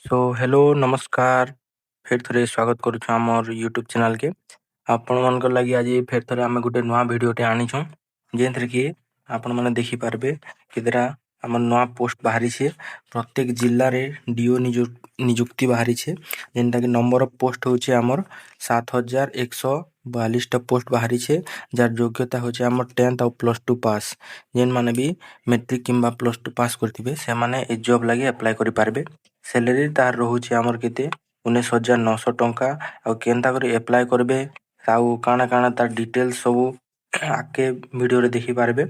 So hello नमस्कार फिर थरे स्वागत करुछु हमर यूट्यूब चैनल के आपण मनकर लागि आज फिर थरे आमे गुटे नवा वीडियोटे आनिछु जेंथरे कि आपण माने देखि पारबे किदरा हमर नवा पोस्ट बाहरी छे प्रत्येक जिल्ला रे डीओ नियुक्ति बाहरी छे जेंटा कि नंबर ऑफ पोस्ट होचे हमर 7142 टा पोस्ट बाहरी छे जार योग्यता होचे हमर 10th और +2 पास जेन माने भी मैट्रिक किंबा +2 पास करथिबे से माने ए जॉब लागि अप्लाई करि पारबे सैलरी तार रहुचे हमर केते 19900 टंका आ केनता करी अप्लाई करबे आउ काना काना तार डिटेल्स सब आके वीडियो रे देखि पारबे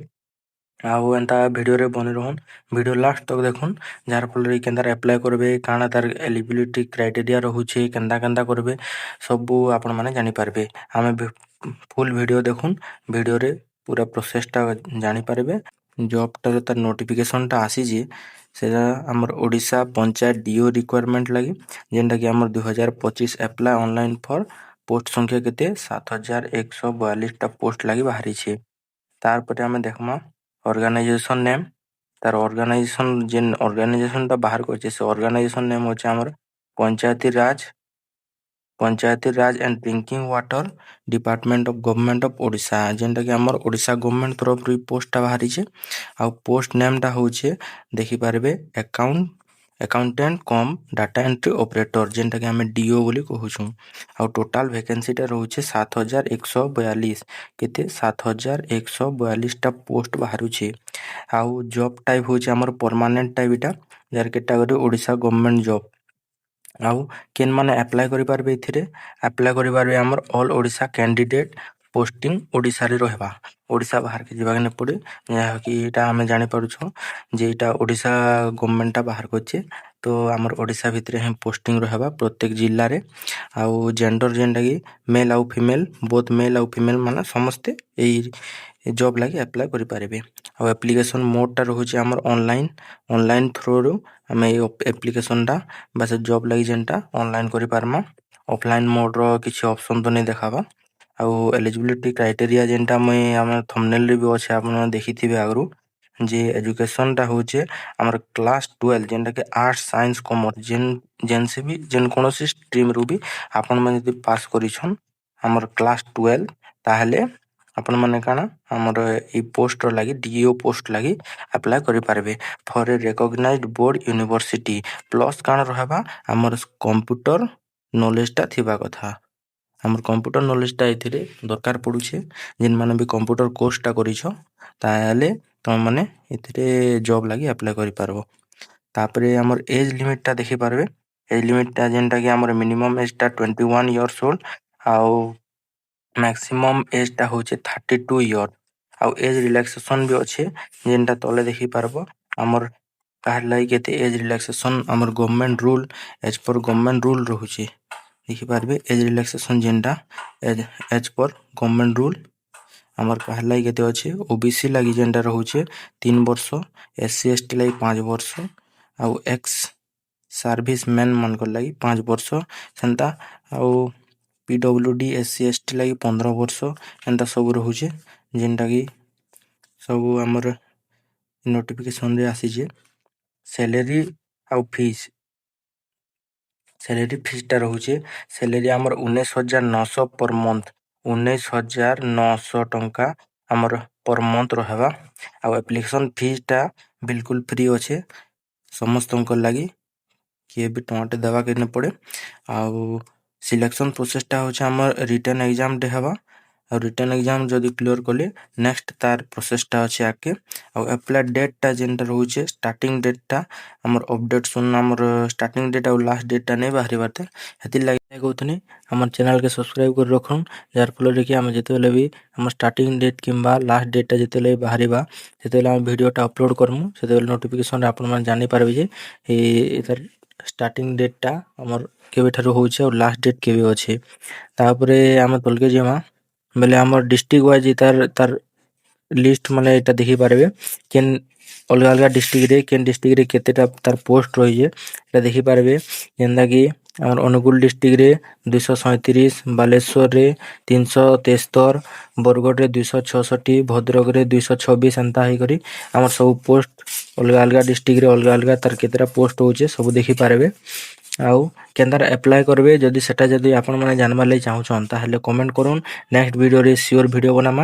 आउ एंता वीडियो रे बने रहन वीडियो लास्ट तक देखुन जार फल रे केनता अप्लाई करबे काना तार एलिजिबिलिटी क्राइटेरिया रहुचे केनता केनता करबे सब आपण माने जानि पारबे हमें फुल वीडियो देखुन वीडियो रे पूरा प्रोसेस ता जानि पारबे जॉब ता तार नोटिफिकेशन ता आसी जे सेजा हमर ओडिशा पंचायत डीओ रिक्वायरमेंट लगी जेंटा कि हमर 2025 अप्लाई ऑनलाइन फॉर पोस्ट संख्या केते 7142 टा पोस्ट लगी बाहरी छे तार परे हमें देखमा ऑर्गेनाइजेशन नेम तार ऑर्गेनाइजेशन जेन ऑर्गेनाइजेशन ता बाहर करछे से ऑर्गेनाइजेशन नेम होचे हमर panchayati raj and drinking water department of government of Odisha जेंटा कि हमर ओडिशा गवर्नमेंट तरफ री पोस्ट ता बाहरी छे आ पोस्ट नेम ता होचे देखि पारबे accountant cum data entry operator जेंटा कि हमें डीओ बोली कहूछु आ टोटल वैकेंसी ता रहउचे 7142 केते 7142 टा पोस्ट बाहरु छे आ जॉब टाइप होचे हमर परमानेंट टाइप इटा jar category Odisha government job आउ केन माने अप्लाई करि पारबे इथिरे अप्लाई करि पारबे हमर all Odisha candidate posting Odisha रे रहबा ओडिशा बाहर के जीवा ने पड़े या कि एटा हमें जानि पारुछो जे एटा ओडिशा गवर्नमेंट ता बाहर करछे तो हमर ओडिशा भितरे हम पोस्टिंग रहबा प्रत्येक जिल्ला रे आउ जेंडर जेंटा कि मेल आउ फीमेल बोथ मेल आउ फीमेल माने समस्त एई जॉब लागि अप्लाई करि पारबे आ एप्लीकेशन मोड ता रहउचे हमर ऑनलाइन थ्रू रो हमें एप्लीकेशन ता बस जॉब लागि जेंटा ऑनलाइन करि पारमा ऑफलाइन मोड रो किछि ऑप्शन तो नै देखाबा आउ एलिजिबिलिटी क्राइटेरिया जेंटा मैं हमर थंबनेल रे भी अछि आपन देखिथिबे आगरु जे एजुकेशन ता होचे हमर क्लास 12 जेंटा के आर्ट्स साइंस कॉमर्स जेन से भी जेन कोनोसी स्ट्रीम रो भी आपन माने यदि पास करिछन हमर क्लास 12 ताहले अपन माने काना हमर ई पोस्ट रो लागि डीओ पोस्ट लागि अप्लाई करि पारबे for a recognised board university plus काना रहबा हमर कंप्यूटर नॉलेज ता थिबा कथा हमर कंप्यूटर नॉलेज ता एथिरे दरकार पडुछे जेन माने भी कंप्यूटर कोर्स ता करिछो ताले तुम माने एथिरे जॉब लागि अप्लाई करि पारबो तापरे हमर एज लिमिट ता देखि पारबे एज लिमिट ता जेंटा कि हमर मिनिमम एज ता 21 इयर्स ओल्ड आउ मैक्सिमम एज ता होचे 32 इयर आउ एज रिलैक्सेशन भी अछि जेंटा तले देखि पारबो हमर काहे लागि केते एज रिलैक्सेशन हमर government rule age per government rule रहउचे देखि पारबे एज रिलैक्सेशन जेंटा एज पर गवर्नमेंट रूल हमर काहे लागि केते अछि ओबीसी लागि जेंटा रहउचे 3 वर्ष एससी एसटी लागि 5 वर्ष आउ एक्स सर्विस मैन मनकर लागि 5 वर्ष सेंता आउ पीडब्ल्यूडी एससी एसटी लागि 15 वर्ष एंता सब रहउचे जेंटा कि सब हमर नोटिफिकेशन रे आसी जे सैलरी आउ फीस सैलरी फीस ता रहउचे सैलरी हमर 19900 पर मंथ 19900 टंका हमर पर मंथ रहबा आ एप्लीकेशन फीस ता बिल्कुल फ्री अछि समस्त को लागि के भी टमाटे दवा के न पड़े आ सिलेक्शन प्रोसेस ता होचे हमर रिटन एग्जाम दे हबा और रिटन एग्जाम जदी क्लियर करले नेक्स्ट तार प्रोसेस ता अछि आके आ अप्लाई डेट ता जेंटा रहउचे स्टार्टिंग डेट ता हमर अपडेट सुन हमर स्टार्टिंग डेट और लास्ट डेट ता नै बाहरी बाटे हेति लागि कहउतनी हमर चैनल के सब्सक्राइब कर रखन जार फल रे कि हम जेतेले भी हमर स्टार्टिंग डेट किंबा लास्ट डेट ता जेतेले बाहरी बा सेतेले हम वीडियो ता अपलोड करमु सेतेले नोटिफिकेशन आपन मन जानि पारबे जे एतर स्टार्टिंग डेट ता हमर केबे थारो होउचे और लास्ट डेट केबे अछि तापरे हम तलके जेमा बेले हमर डिस्ट्रिक्ट वाइज तार लिस्ट माने एटा देखि पारबे केन अलग अलग डिस्ट्रिक्ट रे केन डिस्ट्रिक्ट रे केतेटा तार पोस्ट रहिए एटा देखि पारबे जेंदा कि हमर अनुगुल डिस्ट्रिक्ट रे 237 बालेश्वर रे 373 बरगढ़ रे 266 भद्रक रे 226 एंता हे करी हमर सब पोस्ट अलग अलग डिस्ट्रिक्ट रे अलग अलग तार केतेटा पोस्ट होचे सब देखि पारबे ଆଉ କେନ୍ତାର ଆପ୍ଲାଏ କରିବେ ଯଦି ସେଟା ଯଦି ଆପଣମାନେ ଜାଣିବାର ଲାଗି ଚାହୁଁଛନ୍ ତାହେଲେ କମେଣ୍ଟ କରୁନ୍। ନେକ୍ସଟ ଭିଡ଼ିଓରେ ସିଓର ଭିଡ଼ିଓ ବନାମା।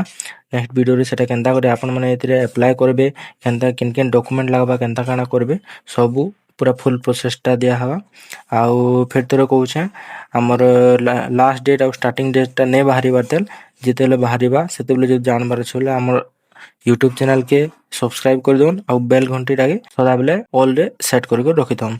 ନେକ୍ସଟ ଭିଡ଼ିଓରେ ସେଟା କେନ୍ତା କରି ଆପଣମାନେ ଏଥିରେ ଆପ୍ଲାଏ କରିବେ, କେନ୍ତା କେନ୍ ଡକୁମେଣ୍ଟ ଲାଗବା, କେନ୍ତା କାଣା କରିବେ ସବୁ ପୁରା ଫୁଲ୍ ପ୍ରୋସେସଟା ଦିଆହେବା। ଆଉ ଫେର୍ ଥରେ କହୁଛେଁ ଆମର ଲାଷ୍ଟ ଡେଟ୍ ଆଉ ଷ୍ଟାର୍ଟିଂ ଡେଟ୍ଟା ନେଇ ବାହାରିବାର ତେଲ୍ ଯେତେବେଳେ ବାହାରିବା ସେତେବେଳେ ଯଦି ଜାଣିବାର ଅଛି ବୋଲେ ଆମର ୟୁଟ୍ୟୁବ୍ ଚ୍ୟାନେଲ୍କେ ସବସ୍କ୍ରାଇବ୍ କରିଦେଉନ୍ ଆଉ ବେଲ୍ ଘଣ୍ଟିଟାକେ ସଦାବେଲେ ଅଲ୍ରେ ସେଟ୍ କରିକି ରଖିଥାଉନ୍।